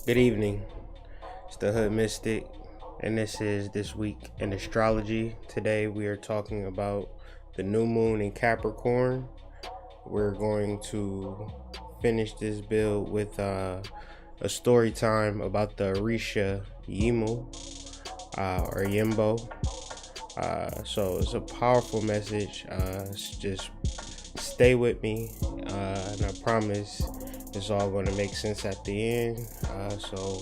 Good evening. It's the Hood Mystic, and this is This Week in Astrology. Today we are talking about the new moon in Capricorn. We're going to finish this build with a story time about the Orisha Yemu or Yembo. So it's a powerful message. Just stay with me, and I promise it's all going to make sense at the end. So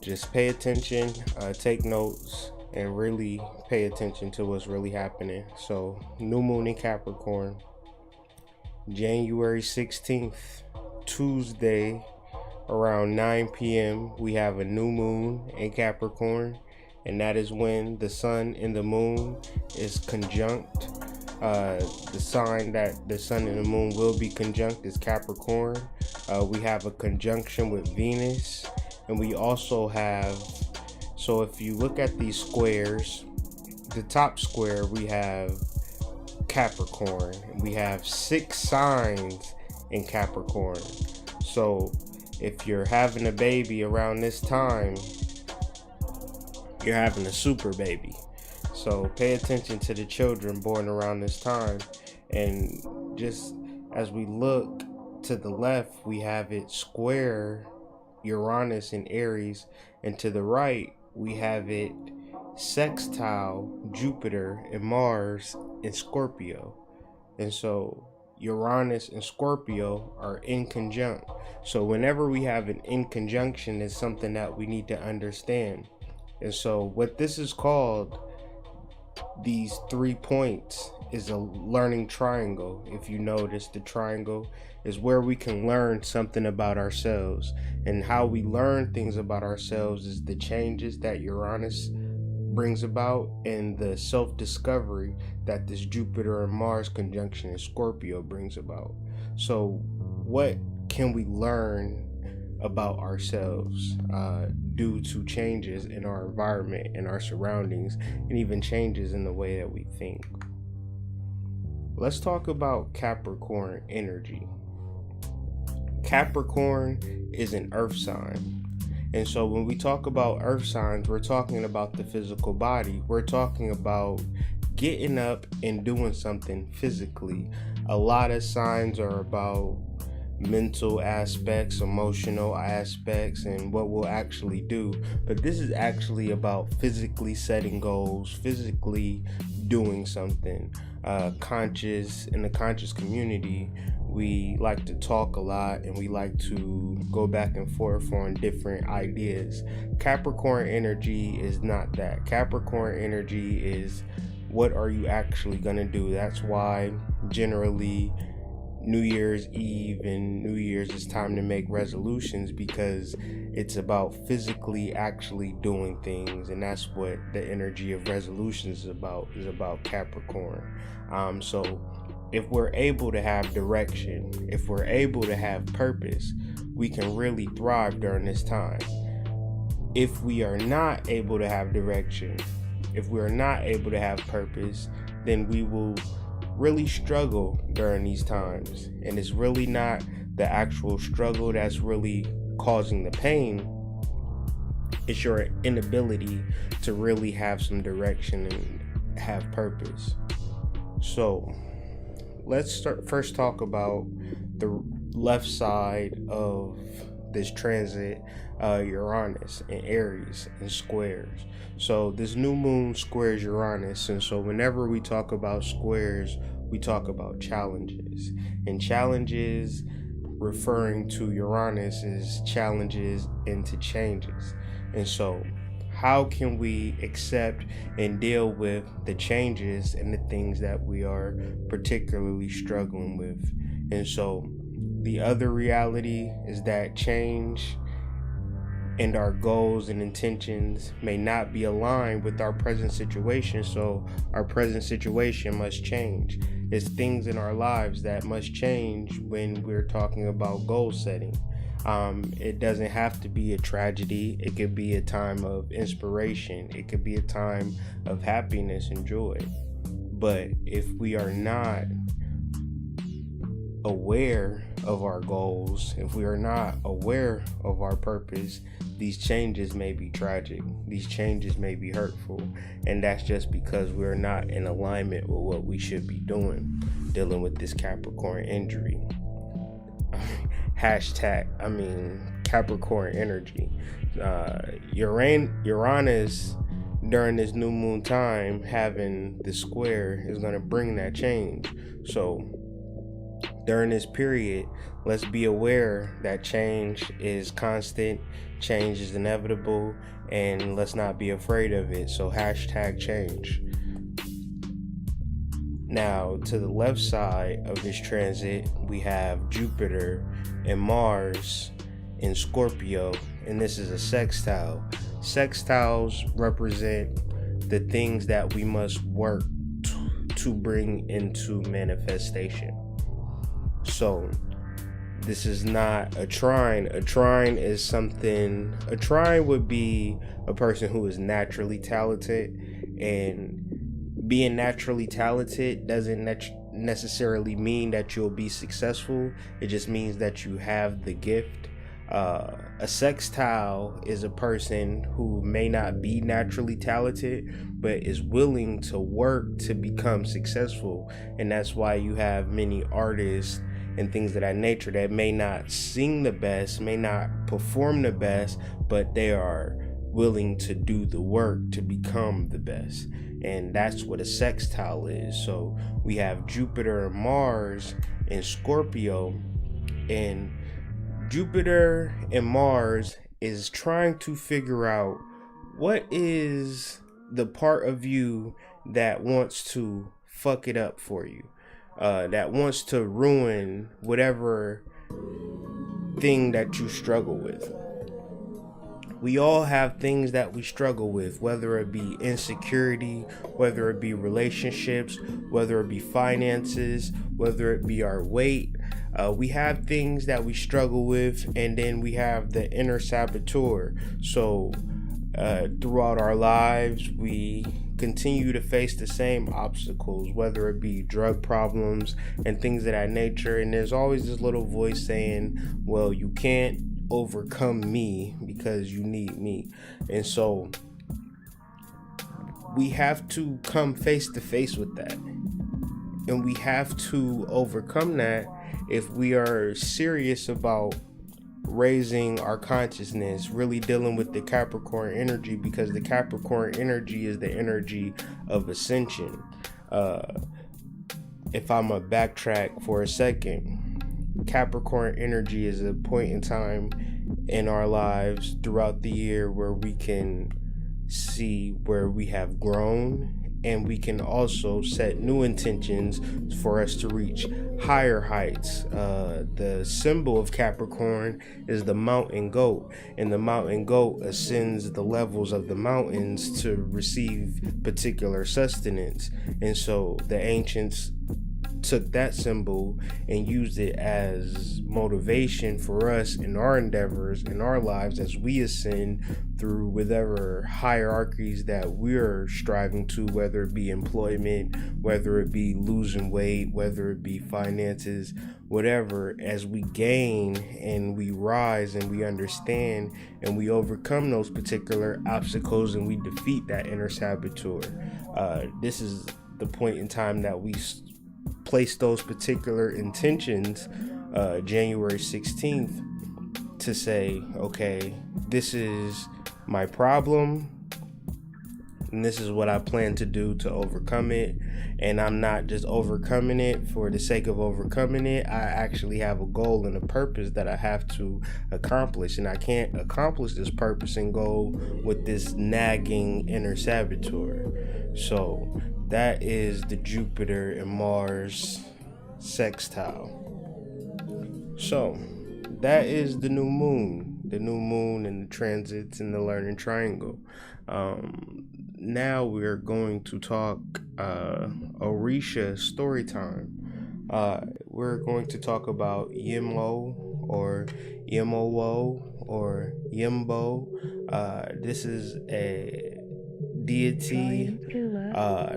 just pay attention, take notes, and really pay attention to what's really happening. So, new moon in Capricorn, January 16th, Tuesday, around 9 p.m., we have a new moon in Capricorn, and that is when the sun and the moon is conjunct. The sign that the sun and the moon will be conjunct is Capricorn. We have a conjunction with Venus, and we also have, so if you look at these squares, the top square we have Capricorn. We have 6 signs in Capricorn. So if you're having a baby around this time, you're having a super baby. So pay attention to the children born around this time. And just as we look to the left, we have it square Uranus in Aries, and to the right we have it sextile Jupiter and Mars in Scorpio. And so Uranus and Scorpio are in conjunct. So whenever we have an in conjunction, is something that we need to understand. And so what this is called, these 3 points, is a learning triangle. If you notice, the triangle is where we can learn something about ourselves. And how we learn things about ourselves is the changes that Uranus brings about and the self-discovery that this Jupiter and Mars conjunction in Scorpio brings about. So what can we learn about ourselves due to changes in our environment and our surroundings, and even changes in the way that we think? Let's talk about Capricorn energy. Capricorn is an earth sign. And so when we talk about earth signs, we're talking about the physical body. We're talking about getting up and doing something physically. A lot of signs are about mental aspects, emotional aspects, and what we'll actually do. But this is actually about physically setting goals, physically doing something. In the conscious community, we like to talk a lot and we like to go back and forth on different ideas. Capricorn energy is not that. Capricorn energy is, what are you actually gonna do? That's why generally New Year's Eve and New Year's is time to make resolutions, because it's about physically actually doing things, and that's what the energy of resolutions is about Capricorn. So if we're able to have direction, if we're able to have purpose, we can really thrive during this time. If we are not able to have direction, if we're not able to have purpose, then we will really struggle during these times. And it's really not the actual struggle that's really causing the pain. It's your inability to really have some direction and have purpose. So let's first talk about the left side of this transit, Uranus and Aries in squares. So this new moon squares Uranus, and so whenever we talk about squares, we talk about challenges. And challenges, referring to Uranus, is challenges into changes. And so how can we accept and deal with the changes and the things that we are particularly struggling with? And so the other reality is that change and our goals and intentions may not be aligned with our present situation, so our present situation must change. It's things in our lives that must change when we're talking about goal setting. It doesn't have to be a tragedy. It could be a time of inspiration. It could be a time of happiness and joy. But if we are not aware of our goals, if we are not aware of our purpose, these changes may be tragic. These changes may be hurtful. And that's just because we're not in alignment with what we should be doing, dealing with this Capricorn injury. Capricorn Energy. Uranus during this new moon time having the square is going to bring that change. So during this period, let's be aware that change is constant, change is inevitable, and let's not be afraid of it. So #change. Now, to the left side of this transit, we have Jupiter and Mars in Scorpio, and this is a sextile. Sextiles represent the things that we must work to bring into manifestation. So, this is not a trine. A trine would be a person who is naturally talented, and being naturally talented doesn't necessarily mean that you'll be successful. It just means that you have the gift. A sextile is a person who may not be naturally talented, but is willing to work to become successful. And that's why you have many artists and things of that nature that may not sing the best, may not perform the best, but they are willing to do the work to become the best. And that's what a sextile is. So we have Jupiter and Mars in Scorpio, and Jupiter and Mars is trying to figure out what is the part of you that wants to fuck it up for you, that wants to ruin whatever thing that you struggle with. We all have things that we struggle with, whether it be insecurity, whether it be relationships, whether it be finances, whether it be our weight. We have things that we struggle with, and then we have the inner saboteur. So throughout our lives, we continue to face the same obstacles, whether it be drug problems and things of that nature. And there's always this little voice saying, well, you can't overcome me because you need me. And so we have to come face to face with that, and we have to overcome that if we are serious about raising our consciousness, really dealing with the Capricorn energy, because the Capricorn energy is the energy of ascension. If I'm a backtrack for a second, Capricorn energy is a point in time in our lives throughout the year where we can see where we have grown, and we can also set new intentions for us to reach higher heights. The symbol of Capricorn is the mountain goat, and the mountain goat ascends the levels of the mountains to receive particular sustenance. And so the ancients took that symbol and used it as motivation for us in our endeavors, in our lives, as we ascend through whatever hierarchies that we're striving to, whether it be employment, whether it be losing weight, whether it be finances, whatever. As we gain and we rise and we understand and we overcome those particular obstacles and we defeat that inner saboteur, this is the point in time that we place those particular intentions, January 16th, to say, okay, this is my problem, and this is what I plan to do to overcome it. And I'm not just overcoming it for the sake of overcoming it. I actually have a goal and a purpose that I have to accomplish, and I can't accomplish this purpose and goal with this nagging inner saboteur. So that is the Jupiter and Mars sextile. So that is the new moon and the transits and the learning triangle. Now we're going to talk Orisha story time. We're going to talk about Yemu or Yemowo or Yembo. This is a deity.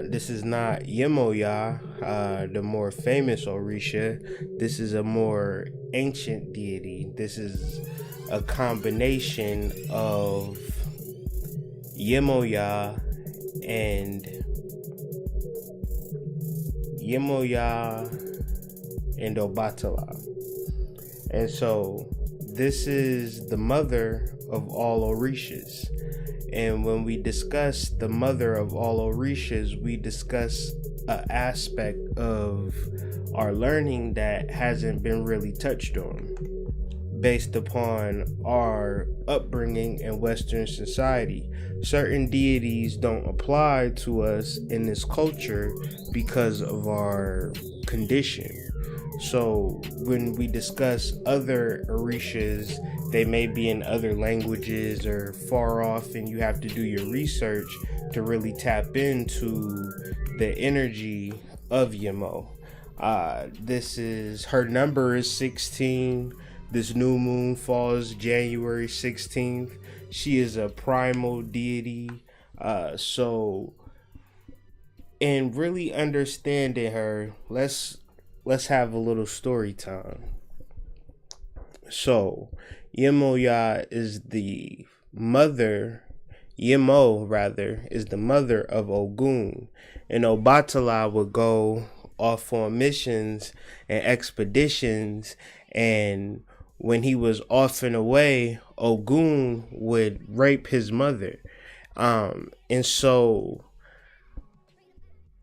This is not Yemu, the more famous Orisha. This is a more ancient deity. This is a combination of Yemu and Obatala. And so this is the mother of all Orishas. And when we discuss the mother of all Orishas, we discuss an aspect of our learning that hasn't been really touched on based upon our upbringing in Western society. Certain deities don't apply to us in this culture because of our condition. So when we discuss other Orishas, they may be in other languages or far off, and you have to do your research to really tap into the energy of Yemu. Her number is 16. This new moon falls January 16th. She is a primal deity. In really understanding her, let's have a little story time. So, Yemu is the mother. Yemu is the mother of Ogun, and Obatala would go off on missions and expeditions, and when he was off and away, Ogun would rape his mother. And so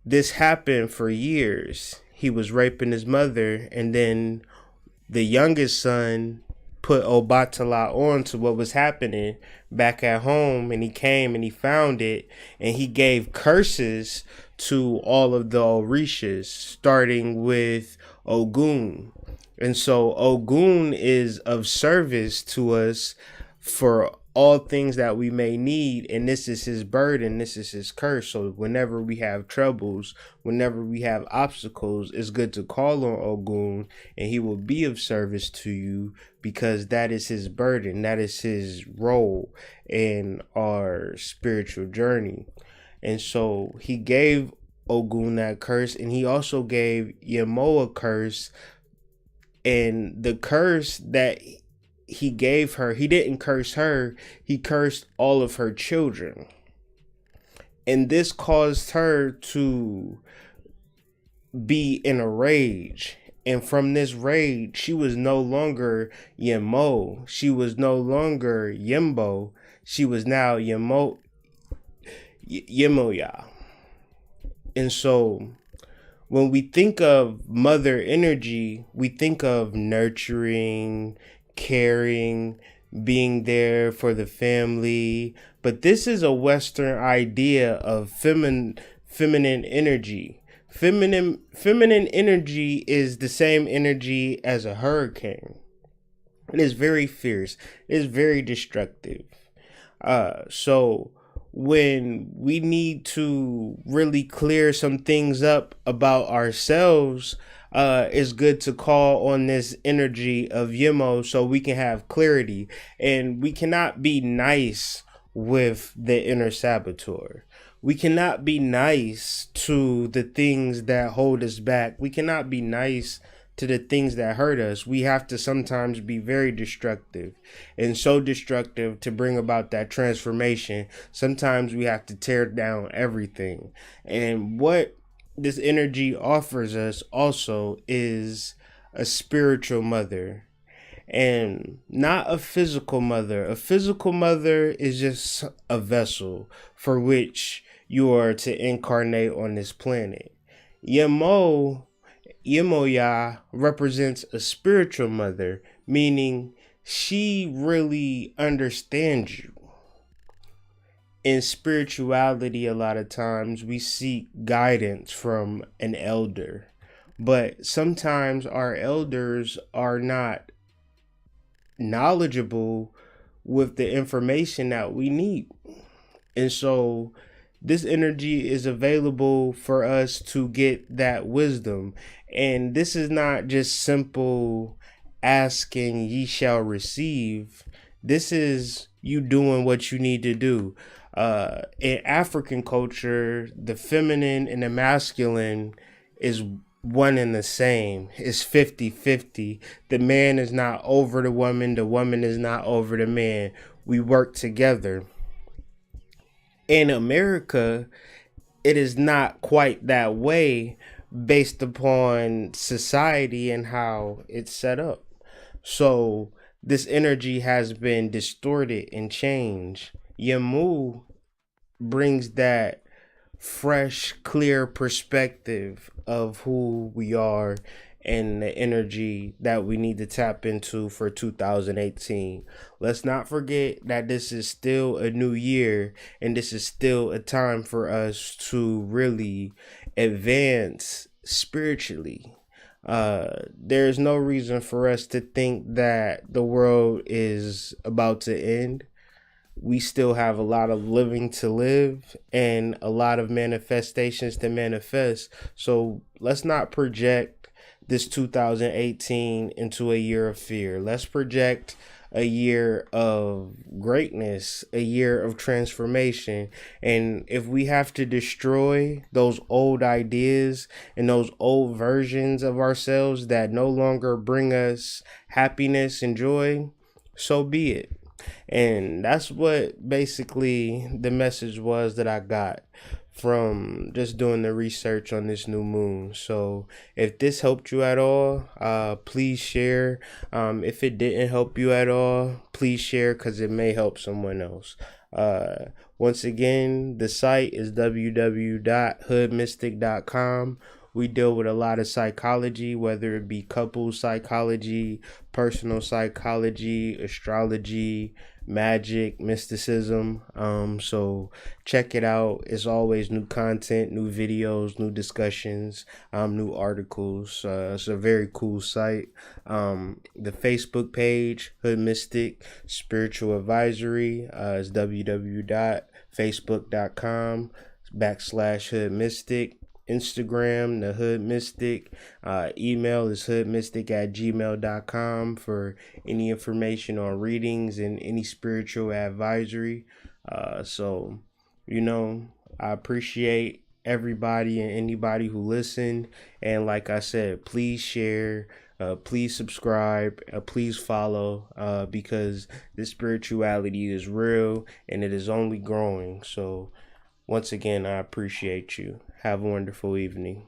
this happened for years. He was raping his mother, and then the youngest son put Obatala on to what was happening back at home, and he came and he found it, and he gave curses to all of the Orishas, starting with Ogun. And so Ogun is of service to us for all things that we may need, and this is his burden, this is his curse. So whenever we have troubles, whenever we have obstacles, it's good to call on Ogun, and he will be of service to you, because that is his burden, that is his role in our spiritual journey. And so he gave Ogun that curse, and he also gave Yemu a curse. And the curse that he gave her, he didn't curse her, he cursed all of her children. And this caused her to be in a rage. And from this rage, she was no longer Yemu. She was no longer Yembo. She was now Yemuya. And so when we think of mother energy, we think of nurturing, caring, being there for the family. But this is a Western idea of feminine energy. Feminine energy is the same energy as a hurricane. It is very fierce. It is very destructive. So when we need to really clear some things up about ourselves, it's good to call on this energy of Yemu so we can have clarity. And we cannot be nice with the inner saboteur. We cannot be nice to the things that hold us back. We cannot be nice to the things that hurt us. We have to sometimes be very destructive, and so destructive to bring about that transformation. Sometimes we have to tear down everything. And what this energy offers us also is a spiritual mother, and not a physical mother. A physical mother is just a vessel for which you are to incarnate on this planet. Yemuya represents a spiritual mother, meaning she really understands you. In spirituality, a lot of times we seek guidance from an elder, but sometimes our elders are not knowledgeable with the information that we need. And so this energy is available for us to get that wisdom. And this is not just simple asking, ye shall receive. This is you doing what you need to do. In African culture, the feminine and the masculine is one and the same. It's 50-50. The man is not over the woman is not over the man. We work together. In America, it is not quite that way based upon society and how it's set up. So this energy has been distorted and changed. Yemu brings that fresh, clear perspective of who we are and the energy that we need to tap into for 2018. Let's not forget that this is still a new year and this is still a time for us to really advance spiritually. There's no reason for us to think that the world is about to end. We still have a lot of living to live and a lot of manifestations to manifest. So let's not project this 2018 into a year of fear. Let's project a year of greatness, a year of transformation. And if we have to destroy those old ideas and those old versions of ourselves that no longer bring us happiness and joy, so be it. And that's what basically the message was that I got from just doing the research on this new moon. So if this helped you at all, please share. If it didn't help you at all, please share because it may help someone else. Once again, the site is www.hoodmystic.com. We deal with a lot of psychology, whether it be couple psychology, personal psychology, astrology, magic, mysticism. So check it out. It's always new content, new videos, new discussions, new articles. It's a very cool site. The Facebook page, Hood Mystic Spiritual Advisory, is www.facebook.com/Hood Mystic. Instagram, the Hood Mystic. Email is hoodmystic@gmail.com for any information on readings and any spiritual advisory. So, I appreciate everybody and anybody who listened. And like I said, please share, please subscribe, please follow, because this spirituality is real and it is only growing. So, once again, I appreciate you. Have a wonderful evening.